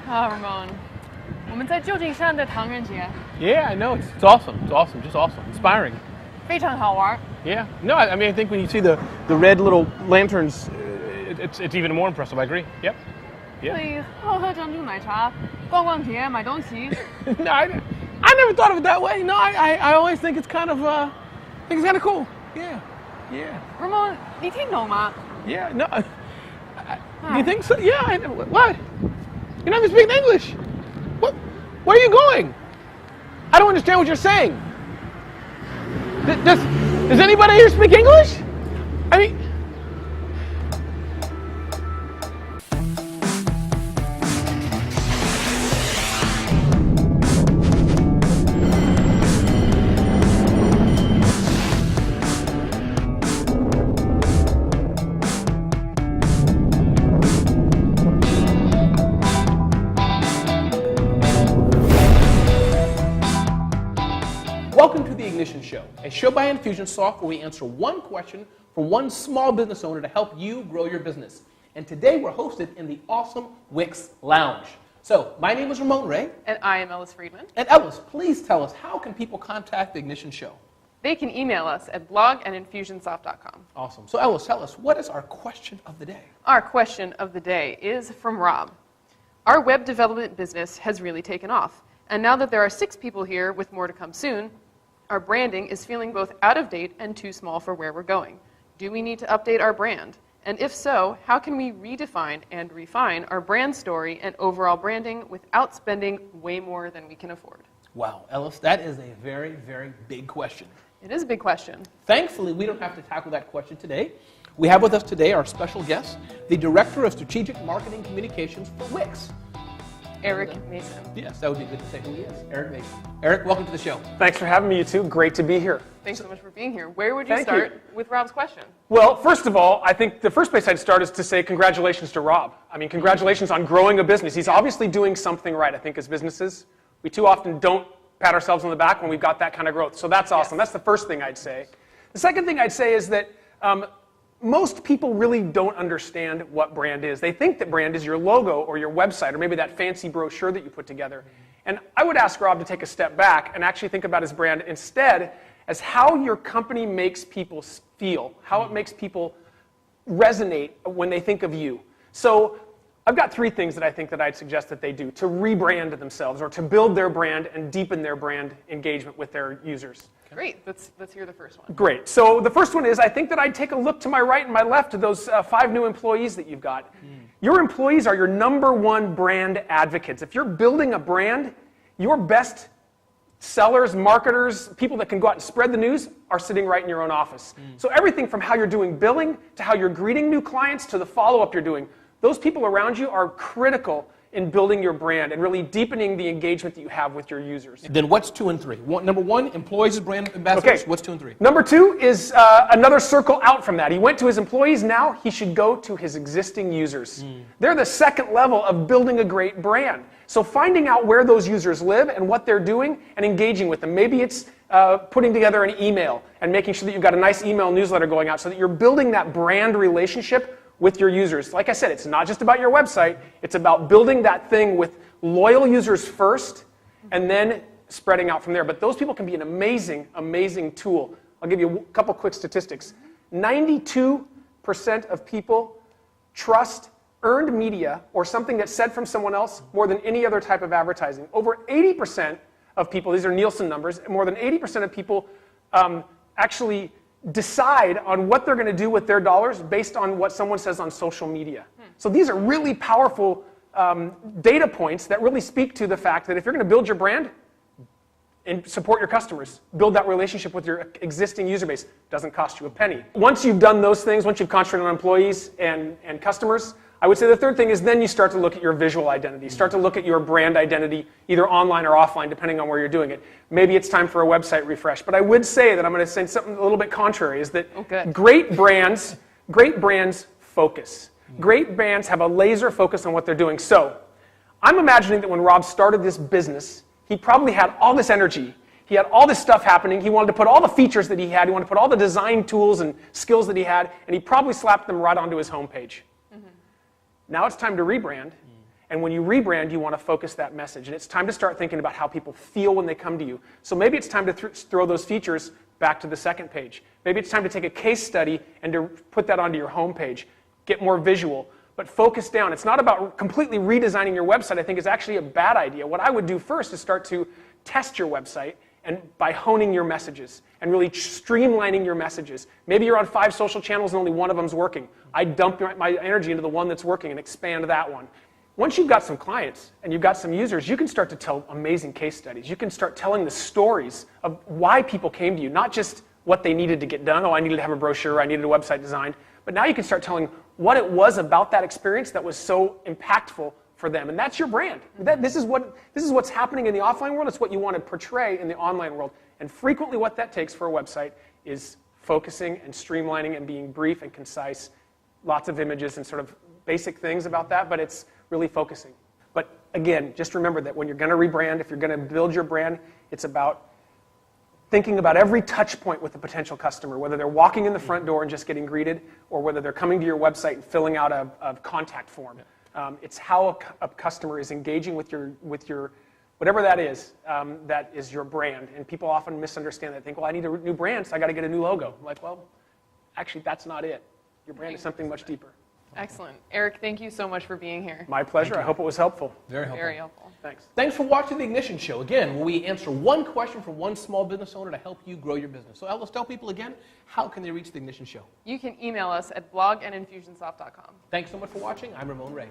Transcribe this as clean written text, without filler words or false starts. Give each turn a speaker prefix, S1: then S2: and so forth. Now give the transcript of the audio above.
S1: Ramon，我们在旧金山的唐人街，
S2: Yeah, I know. It's awesome. It's awesome. Just awesome. Inspiring.
S1: 非常好玩。
S2: Yeah. No, I mean, I think when you see the red little lanterns, it's even more impressive. I agree. Yep.
S1: 可以喝珍珠奶茶，逛逛街，买东西。
S2: No, I never thought of it that way. No, I always think it's kind of cool. Yeah. Yeah.
S1: Ramon，你听懂吗？
S2: Yeah. No. You think so? Yeah. What? You're not even speaking English. What? Where are you going? I don't understand what you're saying. Does anybody here speak English? I mean. Welcome to the Ignition Show, a show by Infusionsoft where we answer one question for one small business owner to help you grow your business. And today we're hosted in the awesome Wix Lounge. So, my name is Ramon Ray.
S1: And I am Ellis Friedman.
S2: And Ellis, please tell us, how can people contact the Ignition Show?
S1: They can email us at blog@infusionsoft.com.
S2: Awesome. So, Ellis, tell us, what is our question of the day?
S1: Our question of the day is from Rob. Our web development business has really taken off. And now that there are 6 people here with more to come soon, our branding is feeling both out of date and too small for where we're going. Do we need to update our brand? And if so, how can we redefine and refine our brand story and overall branding without spending way more than we can afford?
S2: Wow, Ellis, that is a very, very big question.
S1: It is a big question.
S2: Thankfully, we don't have to tackle that question today. We have with us today our special guest, the Director of Strategic Marketing Communications for Wix.
S1: Eric Mason.
S2: Yes, that would be good to say who he is. Eric Mason. Eric, welcome to the show.
S3: Thanks for having me, you two. Great to be here.
S1: Thanks so much for being here. Where would you
S3: Thank
S1: start
S3: you.
S1: with Rob's question?
S3: Well, first of all, I think the first place I'd start is to say congratulations to Rob. I mean, congratulations on growing a business. He's obviously doing something right, I think, as businesses. We too often don't pat ourselves on the back when we've got that kind of growth. So that's awesome.
S1: Yes.
S3: That's the first thing I'd say. The second thing I'd say is that most people really don't understand what brand is. They think that brand is your logo or your website or maybe that fancy brochure that you put together. And I would ask Rob to take a step back and actually think about his brand instead as how your company makes people feel, how it makes people resonate when they think of you. So I've got 3 things that I think that I'd suggest that they do to rebrand themselves or to build their brand and deepen their brand engagement with their users.
S1: Great. Let's hear the first one.
S3: Great. So the first one is I think that I'd take a look to my right and my left to those 5 new employees that you've got. Your employees are your #1 brand advocates. If you're building a brand, your best sellers, marketers, people that can go out and spread the news are sitting right in your own office. So everything from how you're doing billing to how you're greeting new clients to the follow-up you're doing, those people around you are critical in building your brand and really deepening the engagement that you have with your users.
S2: Then what's 2 and 3? Number 1, employees as brand ambassadors.
S3: Okay.
S2: What's 2 and 3?
S3: Number 2 is another circle out from that. He went to his employees, now he should go to his existing users. They're the second level of building a great brand. So finding out where those users live and what they're doing and engaging with them. Maybe it's putting together an email and making sure that you've got a nice email newsletter going out so that you're building that brand relationship with your users. Like I said, it's not just about your website, it's about building that thing with loyal users first and then spreading out from there. But those people can be an amazing, amazing tool. I'll give you a couple quick statistics. 92% of people trust earned media or something that's said from someone else more than any other type of advertising. Over 80% of people, these are Nielsen numbers, more than 80% of people actually decide on what they're going to do with their dollars based on what someone says on social media. So these are really powerful data points that really speak to the fact that if you're going to build your brand and support your customers, build that relationship with your existing user base, doesn't cost you a penny. Once you've done those things, once you've concentrated on employees and customers, I would say the third thing is then you start to look at your visual identity. Start to look at your brand identity, either online or offline, depending on where you're doing it. Maybe it's time for a website refresh. But I would say that I'm going to say something a little bit contrary, is that great brands focus. Great brands have a laser focus on what they're doing. So I'm imagining that when Rob started this business, he probably had all this energy. He had all this stuff happening. He wanted to put all the features that he had. He wanted to put all the design tools and skills that he had, and he probably slapped them right onto his homepage. Now it's time to rebrand And when you rebrand, you want to focus that message. And it's time to start thinking about how people feel when they come to you. So maybe it's time to throw those features back to the second page. Maybe it's time to take a case study and to put that onto your home page. Get more visual, but focus down. It's not about completely redesigning your website. I think is actually a bad idea. What I would do first is start to test your website and by honing your messages and really streamlining your messages. Maybe you're on 5 social channels and only one of them's working. I dump my energy into the one that's working and expand that one. Once you've got some clients and you've got some users, you can start to tell amazing case studies. You can start telling the stories of why people came to you, not just what they needed to get done. Oh, I needed to have a brochure, I needed a website designed. But now you can start telling what it was about that experience that was so impactful for them. And that's your brand. This is what's happening in the offline world. It's what you want to portray in the online world. And frequently what that takes for a website is focusing and streamlining and being brief and concise. Lots of images and sort of basic things about that, but it's really focusing. But again, just remember that when you're going to rebrand, if you're going to build your brand, it's about thinking about every touch point with the potential customer, whether they're walking in the front door and just getting greeted, or whether they're coming to your website and filling out a contact form. It's how a customer is engaging with your whatever that is your brand. And people often misunderstand that. Think, well, I need a new brand, so I got to get a new logo. I'm like, well, actually, that's not it. Your brand is something much deeper.
S1: Excellent. Eric, thank you so much for being here.
S3: My pleasure. I hope it was helpful.
S2: Very helpful.
S1: Very helpful.
S3: Thanks.
S2: Thanks for watching The Ignition Show. Again, where we answer one question from one small business owner to help you grow your business. So let's tell people again, how can they reach The Ignition Show?
S1: You can email us at blog@infusionsoft.com.
S2: Thanks so much for watching. I'm Ramon Ray.